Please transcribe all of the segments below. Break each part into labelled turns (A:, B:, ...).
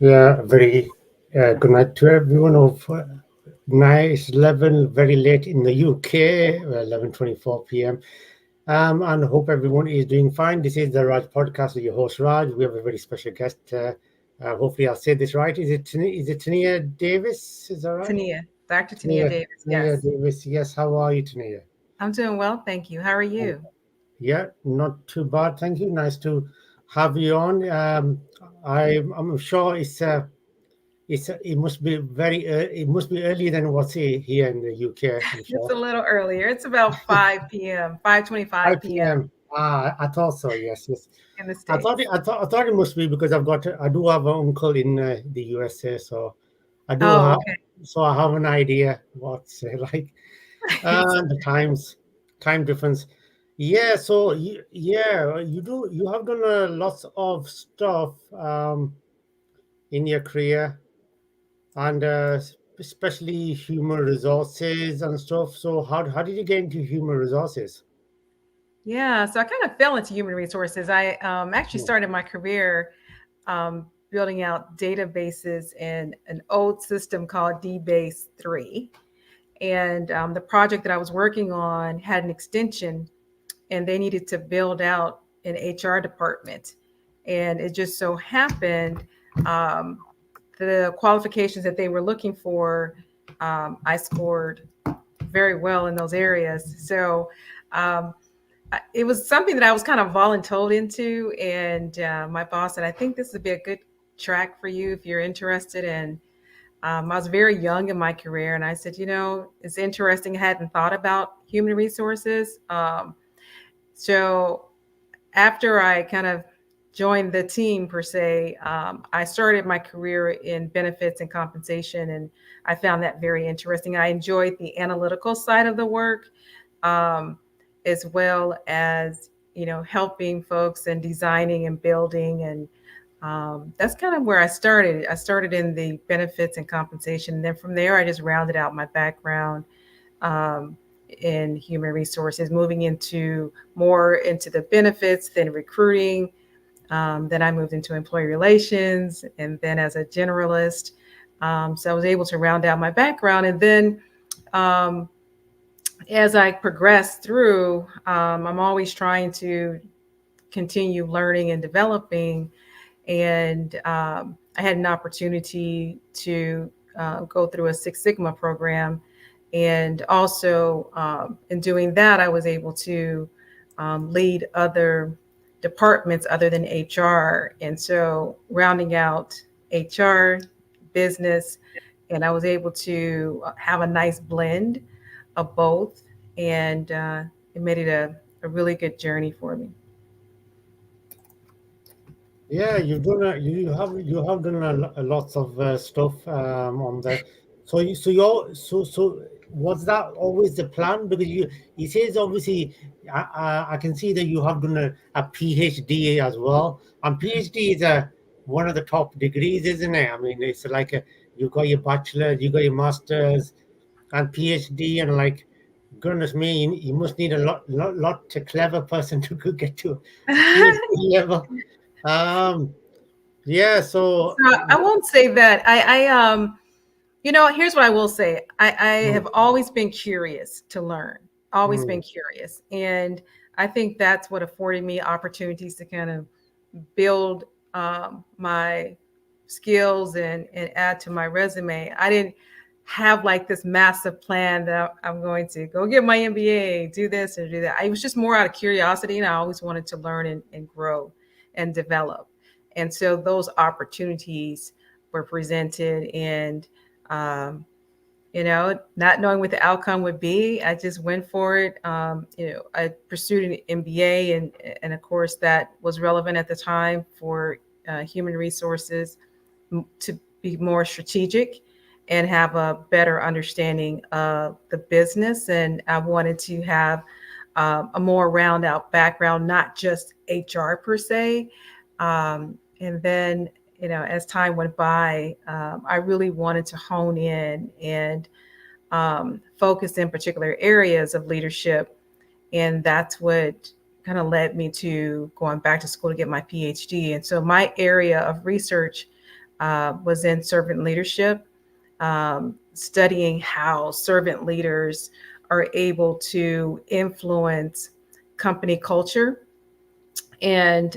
A: Yeah, very good night to everyone. Of nice 11, very late in the UK, 11:24 p.m. And hope everyone is doing fine. This is the Raj podcast with your host Raj. We have a very special guest. Hopefully, I'll say this right. Is it Tania Davis? Is that right?
B: Tania, Dr. Tania
A: Tania,
B: Davis.
A: Tania
B: Yes.
A: Davis. Yes. How are you, Tania?
B: I'm doing well, thank you. How are you?
A: Yeah, not too bad. Thank you. Nice to have you on. I'm sure it must be it must be earlier than what's here in the UK, I'm
B: It's
A: sure.
B: a little earlier. It's about 5 p.m., 5:25
A: 5
B: p.m.
A: p.m. I thought so. Yes, yes.
B: in the States.
A: I thought it must be because I do have an uncle in the USA, so I do
B: Oh,
A: have
B: okay.
A: so I have an idea what's like the time difference. Yeah, so you have done lots of stuff in your career and especially human resources and stuff. So how did you get into human resources?
B: Yeah, so I kind of fell into human resources. I actually
A: Hmm.
B: started my career building out databases in an old system called DBase 3. And the project that I was working on had an extension, and they needed to build out an HR department. And it just so happened um, the qualifications that they were looking for, I scored very well in those areas. So um, it was something that I was kind of voluntold into. And my boss said, I think this would be a good track for you if you're interested. And I was very young in my career, and I said, it's interesting. I hadn't thought about human resources. So after I kind of joined the team per se, I started my career in benefits and compensation, and I found that very interesting. I enjoyed the analytical side of the work, um, as well as helping folks and designing and building, and that's kind of where I started. I started in the benefits and compensation, and then from there, I just rounded out my background um, in human resources, moving into more into the benefits, then recruiting. Then I moved into employee relations, and then as a generalist. So I was able to round out my background, and then um, as I progressed through, I'm always trying to continue learning and developing. And I had an opportunity to go through a Six Sigma program. And also, in doing that, I was able to lead other departments other than HR. And so, rounding out HR, business, and I was able to have a nice blend of both. And it made it a really good journey for me.
A: Yeah, you have done a lots of stuff on the. So was that always the plan? Because it says obviously I can see that you have done a PhD as well, and PhD is one of the top degrees, isn't it? I mean, it's like you got your bachelor's, you got your master's, and PhD, and like goodness me, you must need a lot to clever person to go get to a PhD level. Um, yeah, so
B: So I won't say that. Here's what I will say. I
A: mm,
B: have always been curious to learn, always
A: mm,
B: been curious. And I think that's what afforded me opportunities to kind of build my skills and add to my resume. I didn't have like this massive plan that I'm going to go get my MBA, do this or do that. I was just more out of curiosity, and I always wanted to learn and grow and develop. And so those opportunities were presented, and um, not knowing what the outcome would be, I just went for it. I pursued an MBA, and of course that was relevant at the time for human resources to be more strategic and have a better understanding of the business. And I wanted to have a more round out background, not just HR per se. And then, as time went by, I really wanted to hone in and focus in particular areas of leadership. And that's what kind of led me to going back to school to get my PhD. And so my area of research was in servant leadership, studying how servant leaders are able to influence company culture. And,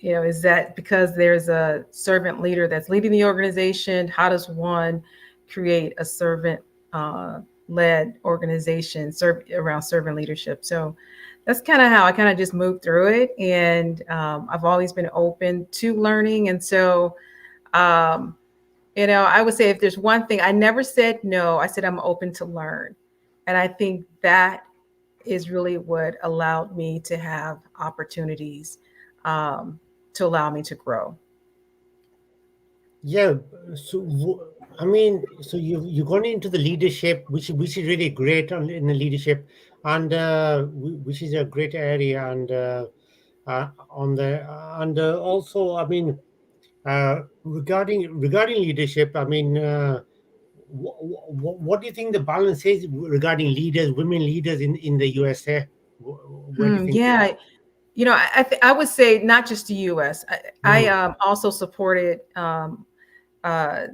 B: is that because there's a servant leader that's leading the organization? How does one create a servant led organization around servant leadership? So that's kind of how I kind of just moved through it. And I've always been open to learning. And so, um, I would say if there's one thing, I never said no. I said I'm open to learn. And I think that is really what allowed me to have opportunities um, to allow me to grow.
A: Yeah, so I mean, so you've gone into the leadership, which is really great in the leadership, and which is a great area, and on the and also, I mean, regarding leadership, I mean, what do you think the balance is regarding leaders, women leaders in the USA? Where do you think?
B: Yeah, I would say not just the U.S. I
A: Mm,
B: also supported uh,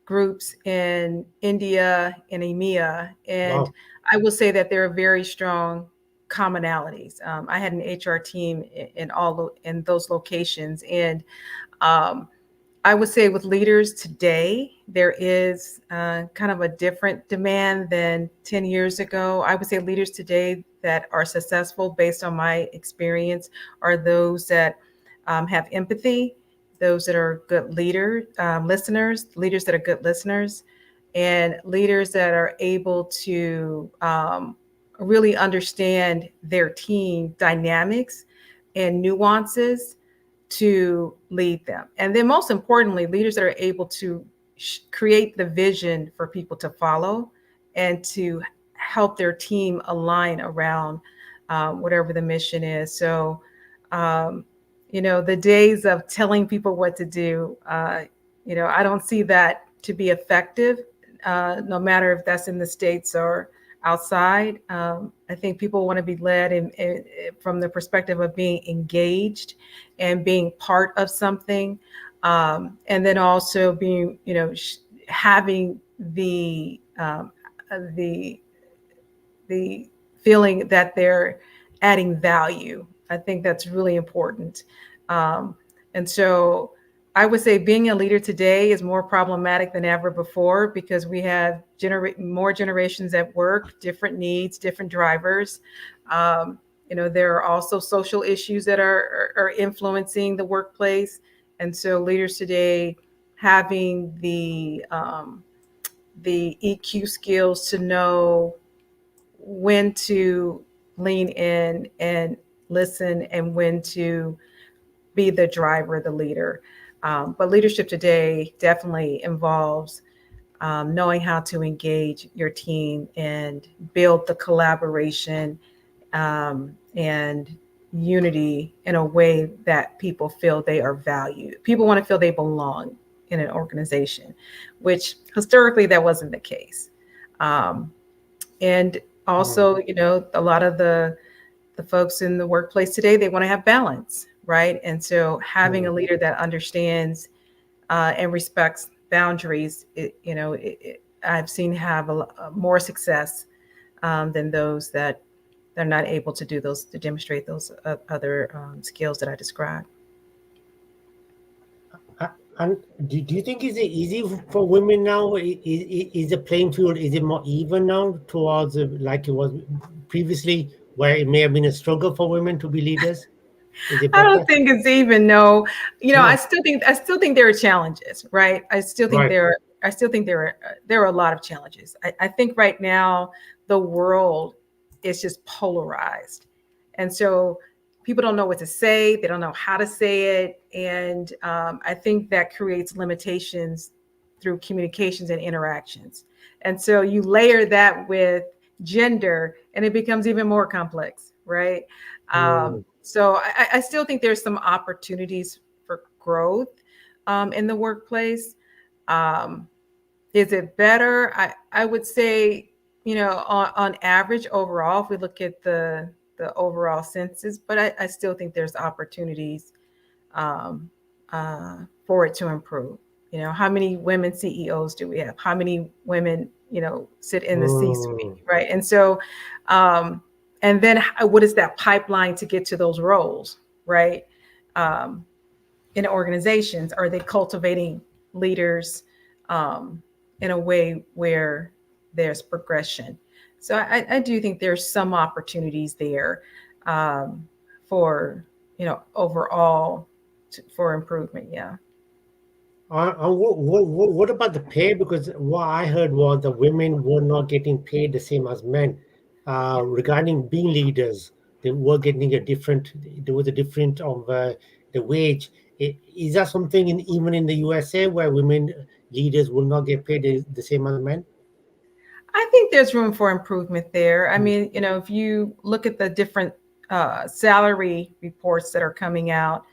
B: groups in India and EMEA, and
A: wow.
B: I will say that there are very strong commonalities. I had an HR team in those locations, and um, I would say with leaders today, there is kind of a different demand than 10 years ago. I would say leaders today that are successful, based on my experience, are those that have empathy, those that are good listeners, leaders that are good listeners, and leaders that are able to really understand their team dynamics and nuances to lead them. And then, most importantly, leaders that are able to create the vision for people to follow and to help their team align around whatever the mission is. So, um, the days of telling people what to do, I don't see that to be effective, no matter if that's in the States or outside. I think people want to be led from the perspective of being engaged and being part of something, and then also being, having the the feeling that they're adding value. I think that's really important. Um, and so I would say being a leader today is more problematic than ever before, because we have more generations at work, different needs, different drivers. Um, there are also social issues that are influencing the workplace. And so leaders today having the EQ skills to know when to lean in and listen, and when to be the driver, the leader. But leadership today definitely involves knowing how to engage your team and build the collaboration and unity in a way that people feel they are valued. People want to feel they belong in an organization, which historically that wasn't the case. Um, and
A: Mm,
B: also, a lot of the folks in the workplace today, they want to have balance, right? And so having a
A: mm.
B: leader that understands and respects boundaries, I've seen have more success than those that they're not able to do those, to demonstrate those other skills that I described.
A: Uh, And do you think is it easy for women now? Is the playing field, is it more even now towards like it was previously, where it may have been a struggle for women to be leaders? Is it
B: I don't
A: better?
B: think it's even no. I
A: No,
B: still think there are challenges, right?
A: right.
B: I still think there are a lot of challenges. I think right now the world is just polarized, and so people don't know what to say. They don't know how to say it, and I think that creates limitations through communications and interactions. And so you layer that with gender, and it becomes even more complex, right?
A: Mm,
B: So I still think there's some opportunities for growth in the workplace. Um, is it better? I would say, on average overall, if we look at the overall census, but I still think there's opportunities um, for it to improve. how many women CEOs do we have? How many women, sit in the C-suite,
A: Mm.
B: right? And so, um, and then what is that pipeline to get to those roles, right? Um, in organizations, are they cultivating leaders um, in a way where there's progression? So I do think there's some opportunities there um, for overall for improvement. Yeah.
A: And what about the pay? Because what I heard was that women were not getting paid the same as men. Regarding being leaders, they were getting a different. There was a different of the wage. Is that something even in the USA where women leaders will not get paid the same as men?
B: I think there's room for improvement there. I
A: Mm,
B: mean, if you look at the different salary reports that are coming out,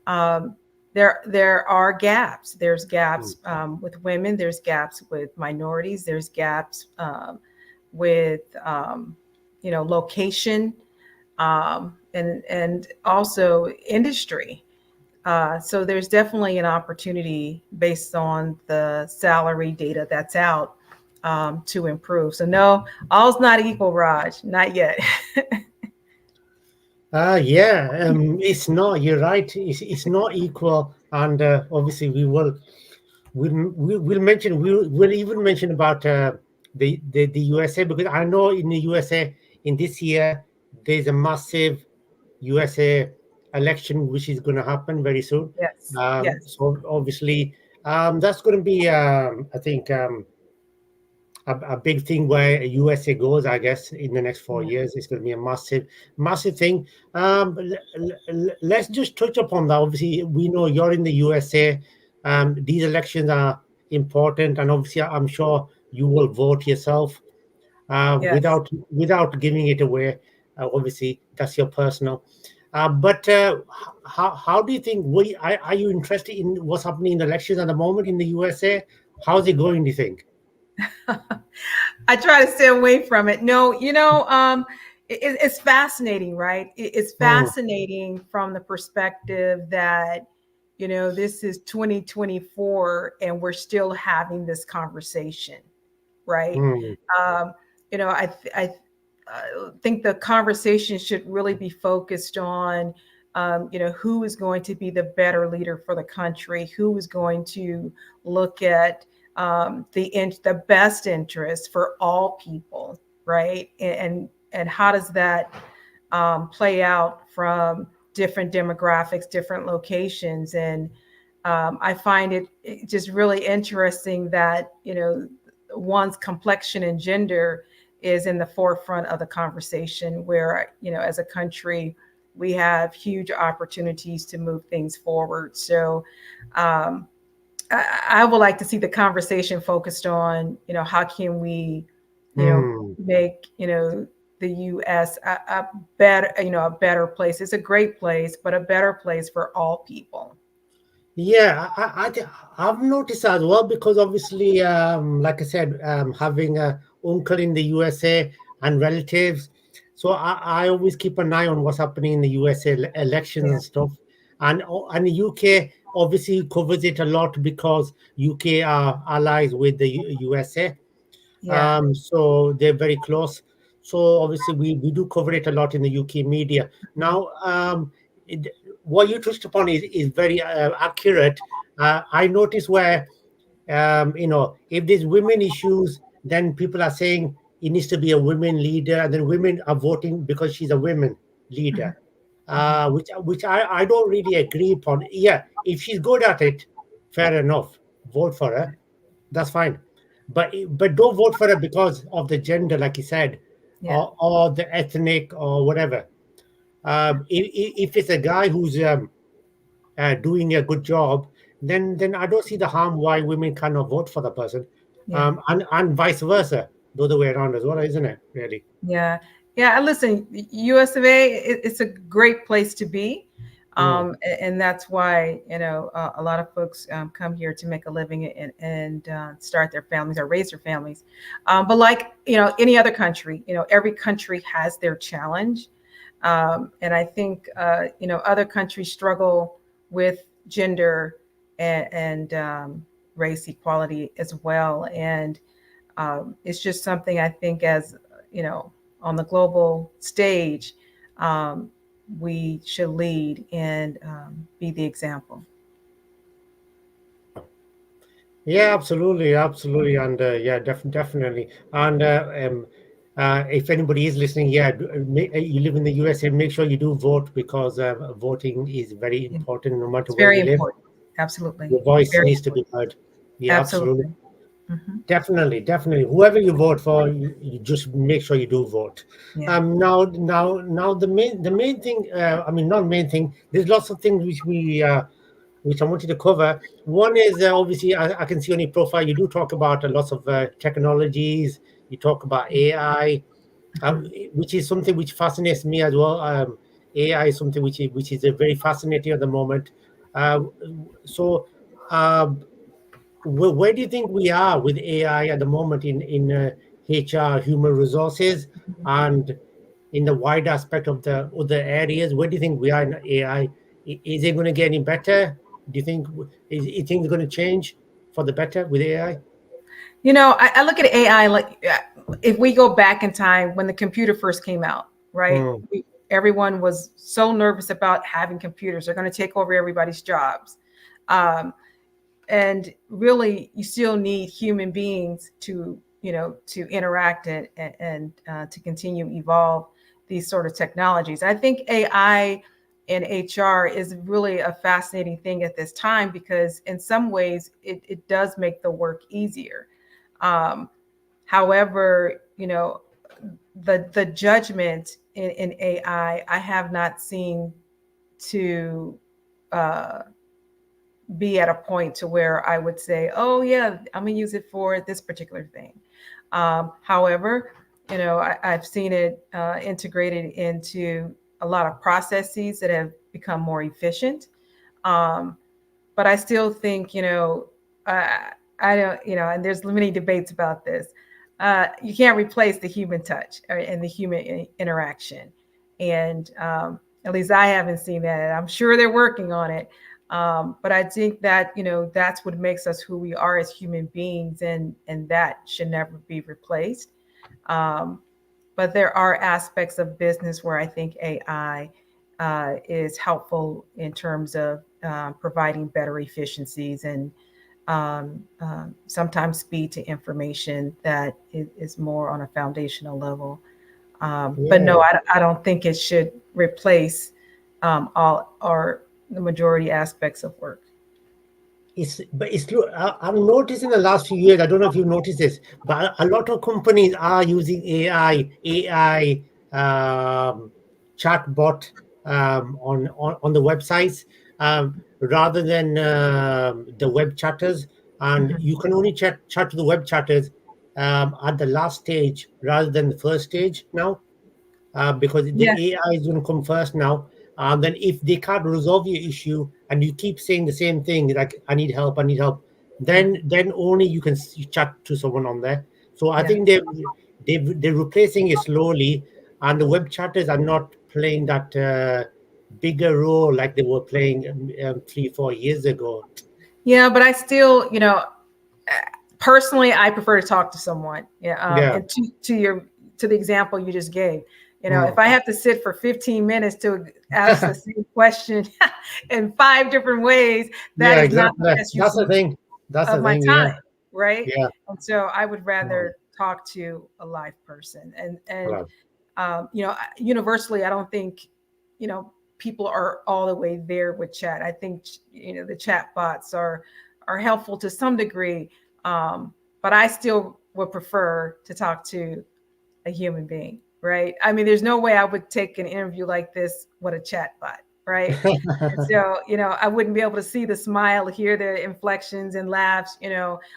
B: um, there are gaps. There's
A: mm,
B: gaps with women. There's gaps with minorities. There's gaps with location and also industry. So there's definitely an opportunity based on the salary data that's out to improve. So no, all's not equal, Raj, not yet.
A: yeah, it's not. You're right. It's not equal, and obviously we'll mention we'll even mention about the USA, because I know in the USA in this year there's a massive USA election which is going to happen very soon.
B: Yes, yes,
A: So obviously that's going to be I think a big thing where USA goes, I guess, in the next four
B: yeah,
A: years. It's going to be a massive thing. Let's just touch upon that. Obviously, we know you're in the USA. These elections are important, and obviously, I'm sure you will vote yourself
B: yes.
A: without giving it away. Obviously, that's your personal. But how do you think? Are you interested in what's happening in the elections at the moment in the USA? How's it going? Do you think?
B: I try to stay away from it. No, it's fascinating, right? It's
A: Mm,
B: fascinating from the perspective that, this is 2024 and we're still having this conversation, right?
A: mm,
B: Um, I think the conversation should really be focused on, who is going to be the better leader for the country, who is going to look at the best interest for all people, right? And how does that play out from different demographics, different locations, and I find it just really interesting that one's complexion and gender is in the forefront of the conversation, where as a country we have huge opportunities to move things forward. So um, I would like to see the conversation focused on, how can we,
A: mm.
B: make, the U.S. A better, a better place. It's a great place, but a better place for all people.
A: Yeah, I've noticed as well, because obviously, like I said, having a uncle in the USA and relatives, so I always keep an eye on what's happening in the USA elections
B: Yeah,
A: and stuff, and the UK obviously covers it a lot because UK are allies with the USA.
B: yeah,
A: So they're very close. So obviously we do cover it a lot in the UK media.
B: mhm,
A: Now, it, what you touched upon is very accurate. I noticed where if there's women issues, then people are saying it needs to be a women leader, and then women are voting because she's a women
B: mhm,
A: leader,
B: mhm.
A: which I don't really agree upon. Yeah, if she's good at it, fair enough, vote for her, that's fine. But don't vote for it because of the gender, like you said,
B: Yeah,
A: or the ethnic or whatever. If it's a guy who's doing a good job, then I don't see the harm why women cannot vote for the person,
B: yeah.
A: and vice versa, the other way around as well, isn't it? Really.
B: Yeah, yeah. Listen, US of A, it's a great place to be,
A: Mm,
B: and that's why a lot of folks come here to make a living and start their families or raise their families. But like any other country, every country has their challenge, and I think other countries struggle with gender and race equality as well. And it's just something I think, as you know, on the global stage, um, we should lead and be the example.
A: Yeah, absolutely, absolutely, and yeah, definitely. And if anybody is listening, yeah, you live in the USA, make sure you do vote, because voting is very
B: Yeah.
A: important, no matter
B: It's
A: where
B: very
A: you live.
B: important. Absolutely,
A: Your voice
B: very
A: needs to
B: important.
A: be heard. Yeah, absolutely.
B: Absolutely. Hmm.
A: Definitely, definitely. Whoever you vote for, you just make sure you do vote.
B: Yeah.
A: Now, the main thing. I mean, not main thing. There's lots of things which I wanted to cover. One is obviously I can see on your profile you do talk about a lot of technologies. You talk about AI,
B: Hmm.
A: which is something which fascinates me as well. AI is something which is very fascinating at the moment. Uh, so. Uh, where do you think we are with AI at the moment in HR, human resources, and in the wide aspect of the other areas? Where do you think we are in AI? Is it going to get any better? Do you think is things going to change for the better with AI?
B: You know, I look at AI like, if we go back in time when the computer first came out, right?
A: Mm,
B: Everyone was so nervous about having computers. They're going to take over everybody's jobs. Um, and really, you still need human beings to, to interact and to continue evolve these sort of technologies. I think AI in HR is really a fascinating thing at this time, because in some ways it does make the work easier. um, However, the judgment in AI, I have not seen to uh, be at a point to where I would say, oh yeah, I'm gonna use it for this particular thing. However, I've seen it integrated into a lot of processes that have become more efficient. Um, but I still think, I, I don't, and there's many debates about this. You can't replace the human touch and the human interaction. And at least I haven't seen that. I'm sure they're working on it. But I think that, that's what makes us who we are as human beings, and that should never be replaced. Um, but there are aspects of business where I think AI is helpful in terms of providing better efficiencies and sometimes speed to information that is more on a foundational level. But no,
A: yeah.
B: I don't think it should replace all or the majority aspects of work.
A: It's true. I've noticed in the last few years. I don't know if you've noticed this, but a lot of companies are using AI chatbot on the websites, rather than the web chatters. And
B: Mhm.
A: you can only chat to the web chatters at the last stage rather than the first stage now, because
B: Yeah.
A: the AI is going to come first now. Then if they can't resolve your issue and you keep saying the same thing, like I need help, then
B: Mhm.
A: only you can chat to someone on there. So I
B: Yeah.
A: think they're replacing it slowly, and the web chatters are not playing that bigger role like they were playing 3 4 years ago.
B: Yeah, but I still, personally, I prefer to talk to someone. Yeah,
A: Yeah.
B: and to the example you just gave, if
A: Mm.
B: I have to sit for 15 minutes to ask the same question in five different ways, that
A: Yeah,
B: is not the
A: exactly.
B: best use
A: That's the thing. That's
B: of
A: the
B: my
A: thing. Yeah.
B: time, right?
A: Yeah.
B: And so I would
A: Mm.
B: rather talk to a live person. And
A: Right.
B: universally, I don't think, you know, people are all the way there with chat. I think, the chat bots are helpful to some degree, but I still would prefer to talk to a human being, right? I mean, there's no way I would take an interview like this with a chat bot, right? And so, I wouldn't be able to see the smile, hear the inflections and laughs,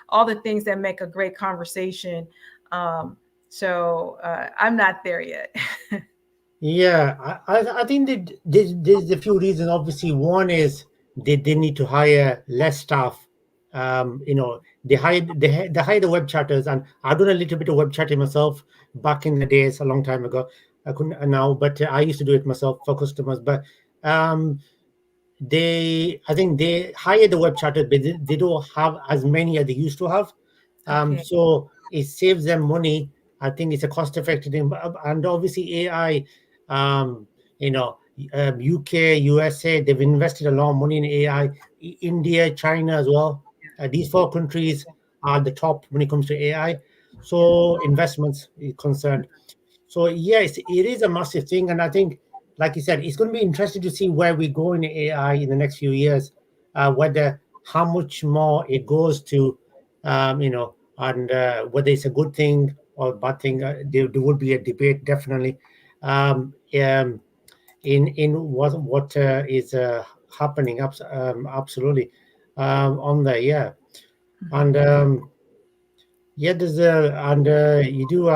B: all the things that make a great conversation. Um, so I'm not there yet.
A: Yeah, I think that there's a few reasons. Obviously, one is they need to hire less staff. They hire the web chatters, and I've done a little bit of web chatting myself back in the days, a long time ago. I couldn't now, but I used to do it myself for customers. But um, I think they hire the web charters, but they don't have as many as they used to have.
B: Okay.
A: So it saves them money. I think it's a cost-effective thing, and obviously AI. Um, you know, UK, USA, they've invested a lot of money in AI. India, China as well. These four countries are the top when it comes to AI.
B: Yeah.
A: So investments is concerned. So yes, it is a massive thing, and I think, like you said, it's going to be interesting to see where we go in AI in the next few years. Whether how much more it goes to, and whether it's a good thing or a bad thing. There would be a debate definitely. In what is happening. Absolutely, on there, yeah, and yeah, there's and you do.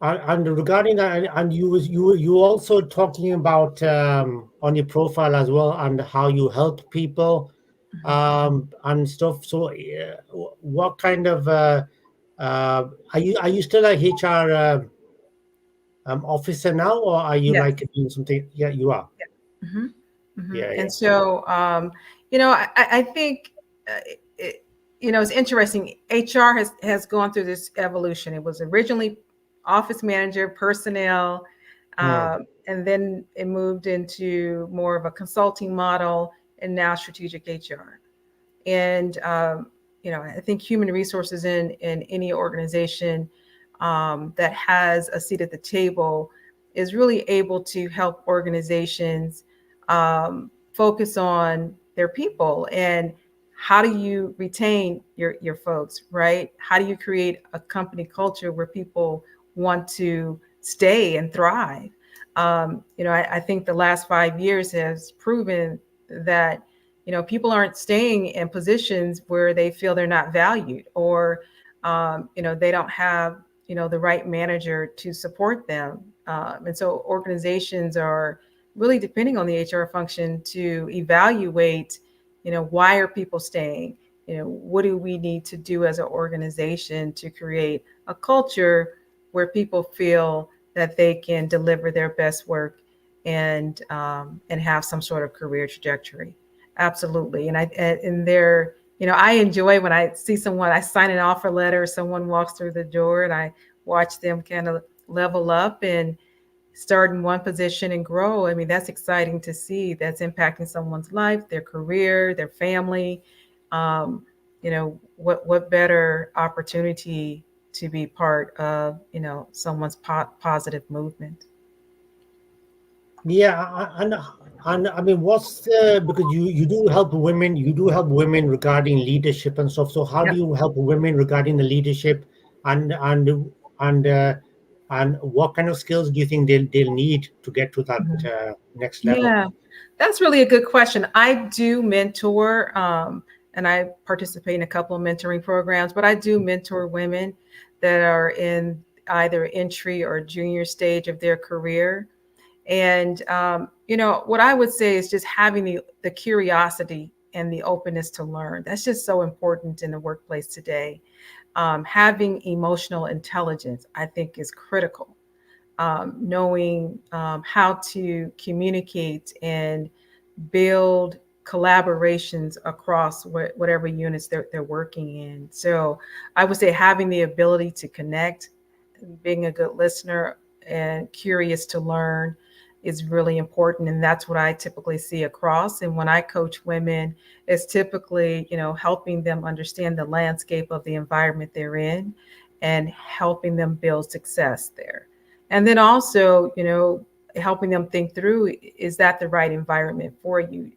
A: And regarding that, and you also talking about on your profile as well, and how you help people and stuff. So, what kind of are you still a HR officer now, or are you
B: Yes.
A: like doing something? Yeah, you are.
B: Hmm. Hmm.
A: Yeah,
B: And
A: yeah.
B: so, I think, it, it's interesting. HR has gone through this evolution. It was originally office manager, personnel,
A: Hmm.
B: and then it moved into more of a consulting model, and now strategic HR. And I think human resources in any organization that has a seat at the table is really able to help organizations focus on their people, and how do you retain your folks, right? How do you create a company culture where people want to stay and thrive? I think the last 5 years has proven that people aren't staying in positions where they feel they're not valued, or they don't have the right manager to support them. And so organizations are really depending on the HR function to evaluate, why are people staying? What do we need to do as an organization to create a culture where people feel that they can deliver their best work, and have some sort of career trajectory. Absolutely. And there, I enjoy when I see someone, I sign an offer letter, someone walks through the door, and I watch them kind of level up and start in one position and grow. I mean, that's exciting to see. That's impacting someone's life, their career, their family. Um, what better opportunity to be part of, someone's positive movement.
A: Yeah, and I mean, what's the because you do help women regarding leadership and stuff. So how do
B: Yep.
A: you help women regarding the leadership and and and uh, and what kind of skills do you think they'll need to get to that
B: Mhm.
A: next level?
B: Yeah, that's really a good question. I do mentor, and I participate in a couple of mentoring programs, but I do mentor women that are in either entry or junior stage of their career. And what I would say is just having the curiosity and the openness to learn. That's just so important in the workplace today. Having emotional intelligence, I think, is critical. Knowing how to communicate and build collaborations across whatever units they're working in. So I would say having the ability to connect, being a good listener, and curious to learn is really important. And that's what I typically see across. And when I coach women, it's typically, helping them understand the landscape of the environment they're in, and helping them build success there. And then also, helping them think through, is that the right environment for you?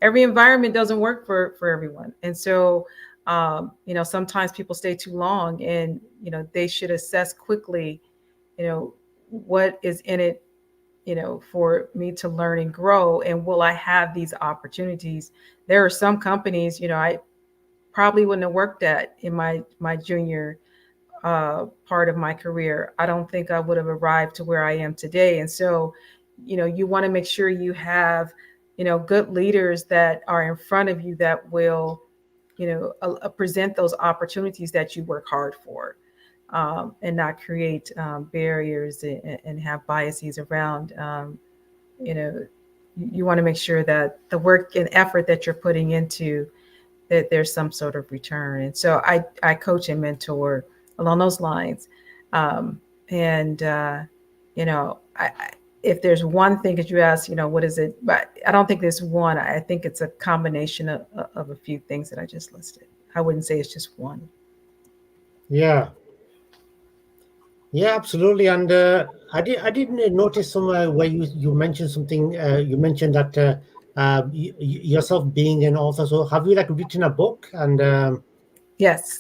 B: Every environment doesn't work for everyone. And so, sometimes people stay too long, and, they should assess quickly, what is in it, for me to learn and grow, and will I have these opportunities? There are some companies, I probably wouldn't have worked at in my junior part of my career. I don't think I would have arrived to where I am today. And so, you want to make sure you have, good leaders that are in front of you that will, present those opportunities that you work hard for, and not create barriers, and have biases around, you know, you want to make sure that the work and effort that you're putting into that there's some sort of return. And so I coach and mentor along those lines. Um, and, you know, if there's one thing that you ask, you know, what is it? But I don't think there's one. I think it's a combination of a few things that I just listed. I wouldn't say it's just one.
A: Yeah, yeah, absolutely. And I did notice somewhere where you mentioned something. You mentioned that yourself being an author. So have you like written a book? And
B: Yes.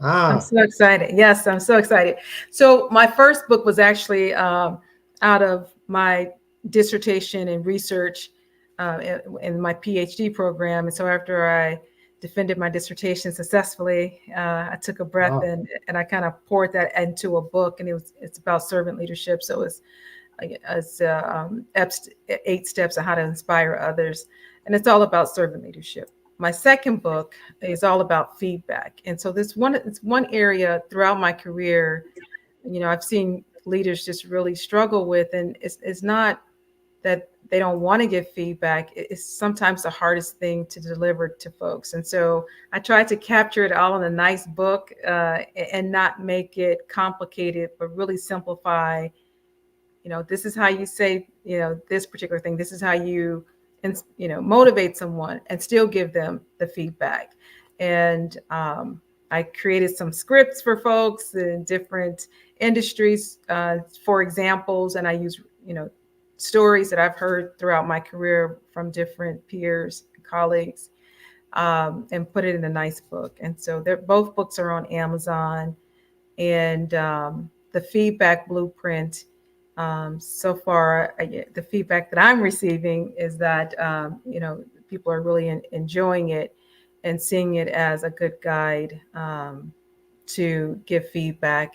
B: I'm
A: ah,
B: so excited. Yes, I'm so excited. So my first book was actually out of my dissertation and research in my PhD program. And so after I defended my dissertation successfully, I took a breath
A: ah,
B: and I kind of poured that into a book. And it's about servant leadership. So it's 8 steps on how to inspire others, and it's all about servant leadership. My second book is all about feedback, and so it's one area throughout my career, you know, I've seen leaders just really struggle with, and it's not that they don't want to give feedback. It's sometimes the hardest thing to deliver to folks, and so I try to capture it all in a nice book and not make it complicated, but really simplify. You know, this is how you say, you know, this particular thing, this is how you you know, motivate someone and still give them the feedback. And I created some scripts for folks in different industries for examples, and I use, you know, stories that I've heard throughout my career from different peers, colleagues, and put it in a nice book. And so they're both books are on Amazon. And the feedback blueprint, so far, the feedback that I'm receiving is that you know, people are really enjoying it and seeing it as a good guide to give feedback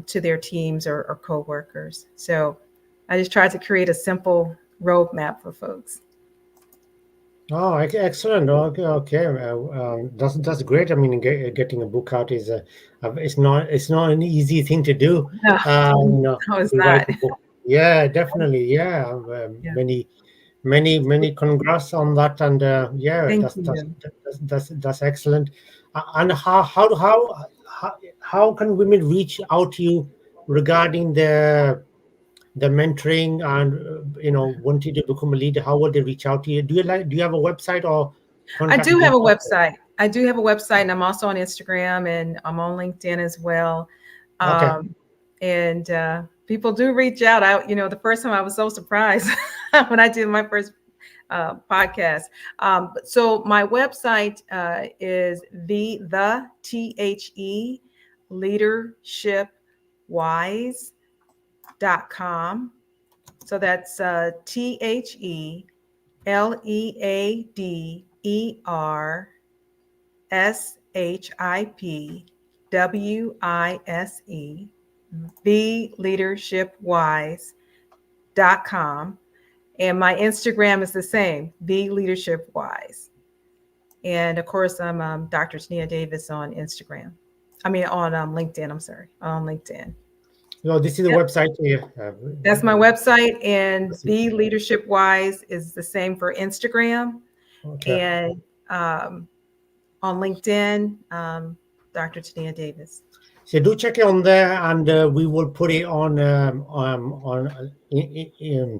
B: to their teams or coworkers. So I just tried to create a simple roadmap for folks.
A: oh, excellent. Okay, okay. That's great. I mean, getting a book out is it's not an easy thing to do.
B: No,
A: You know,
B: no, it's
A: to write
B: not.
A: a book. Yeah, definitely. Yeah,
B: Yeah.
A: many congrats on that. And yeah,
B: Thank
A: that's
B: you.
A: that's excellent. And how can women reach out to you regarding the mentoring and wanting to become a leader? How would they reach out to you? Do you have a website or
B: I
A: contact
B: do have a
A: details?
B: website. I do have a website, and I'm also on Instagram and I'm on LinkedIn as well.
A: Okay.
B: Um, and people do reach out. You know, the first time I was so surprised when I did my first podcast. So my website is the THE leadershipwise.com. So that's THELEADERSHIPWISE, theleadershipwise.com. And my Instagram is the same, the leadership wise. And of course, I'm Dr. Tenia Davis on Instagram. I mean, on LinkedIn. I'm sorry, on LinkedIn.
A: No, this is the
B: Yep,
A: website here.
B: that's my website. And the leadership wise is the same for Instagram.
A: Okay.
B: And on LinkedIn, Dr. Tania Davis.
A: So do check it on there, and we will put it on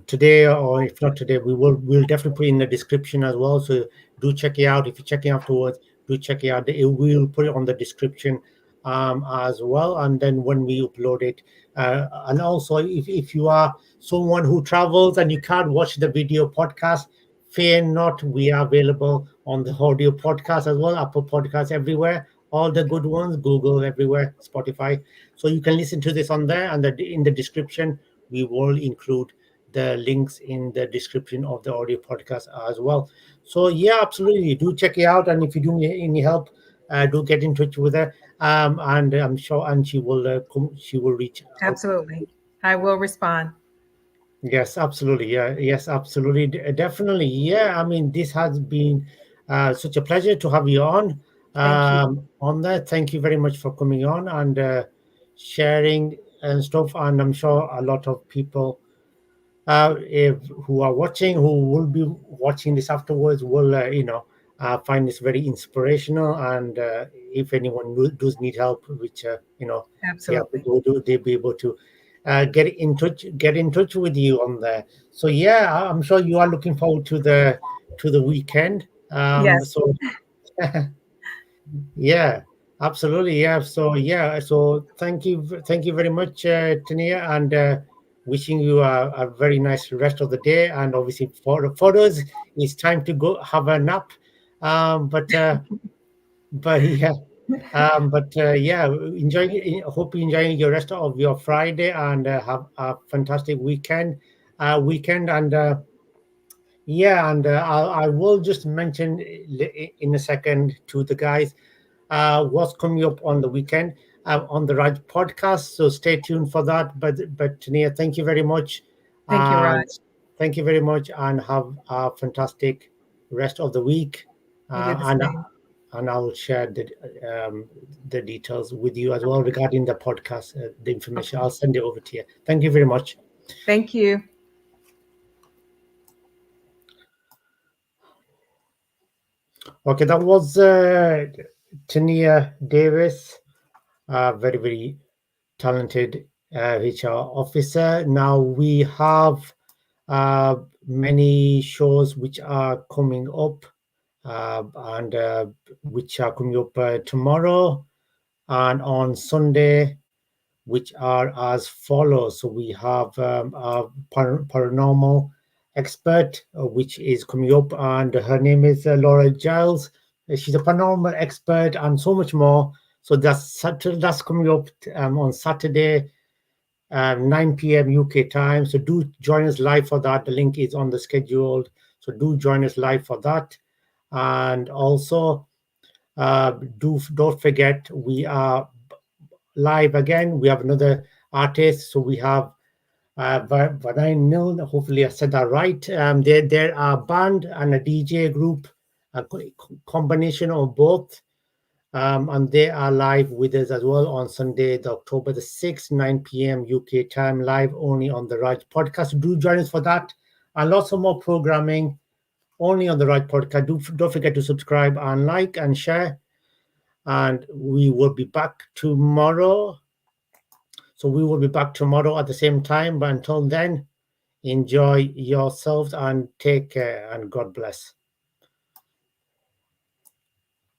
A: today, or if not today, we'll definitely put it in the description as well. So do check it out. If you're checking afterwards, do check it out. We'll put it on the description as well, and then when we upload it, and also if you are someone who travels and you can't watch the video podcast, fear not, we are available on the audio podcast as well, Apple Podcasts everywhere, all the good ones, Google everywhere, Spotify. So you can listen to this on there, and in the description, we will include the links in the description of the audio podcast as well. So yeah, absolutely, do check it out, and if you do need any help, do get in touch with her, and I'm sure, and she will reach out.
B: Absolutely. I will respond.
A: Yes, absolutely. Yeah, yes, absolutely. Definitely. Yeah, I mean, this has been such a pleasure to have you
B: Thank you.
A: on that. Thank you very much for coming on and sharing and stuff. And I'm sure a lot of people if, who are watching, who will be watching this afterwards, will find this very inspirational. And if anyone does need help, which yeah,
B: Absolutely.
A: they'll be able to get in touch with you on there. So yeah, I'm sure you are looking forward to the weekend.
B: Yes.
A: So yeah, absolutely. Yeah. So yeah. So thank you very much, Tania, and wishing you a very nice rest of the day. And obviously for us, it's time to go have a nap. Um, but uh, but yeah. Yeah, hope you enjoying your rest of your Friday and have a fantastic weekend. And yeah, and I will just mention in a second to the guys what's coming up on the weekend on the Raj podcast. So stay tuned for that. But Tania, thank you very much,
B: Thank you,
A: and
B: Raj.
A: thank you very much, and have a fantastic rest of the week.
B: You do the
A: And
B: same.
A: I'll share the details with you as well regarding the podcast, the information.
B: Okay.
A: I'll send it over to you. Thank you very much.
B: Thank you.
A: Okay, that was Tania Davis, very very talented HR officer. Now we have uh, many shows which are coming up and which are coming up tomorrow and on Sunday, which are as follows. So we have a paranormal expert, which is coming up, and her name is Laura Giles. She's a paranormal expert and so much more. So that's coming up on Saturday, 9 p.m. UK time. So do join us live for that. The link is on the schedule. So do join us live for that. And also, don't forget we are live again. We have another artist. So we have Vanai. Hopefully, I said that right. There are a band and a DJ group, a combination of both. And they are live with us as well on Sunday, the October the 6th, 9 p.m. UK time, live only on the Raj podcast. Do join us for that. And lots of more programming only on the Raj podcast. Don't forget to subscribe and like and share. And we will be back tomorrow. So we will be back tomorrow at the same time. But until then, enjoy yourselves and take care and God bless.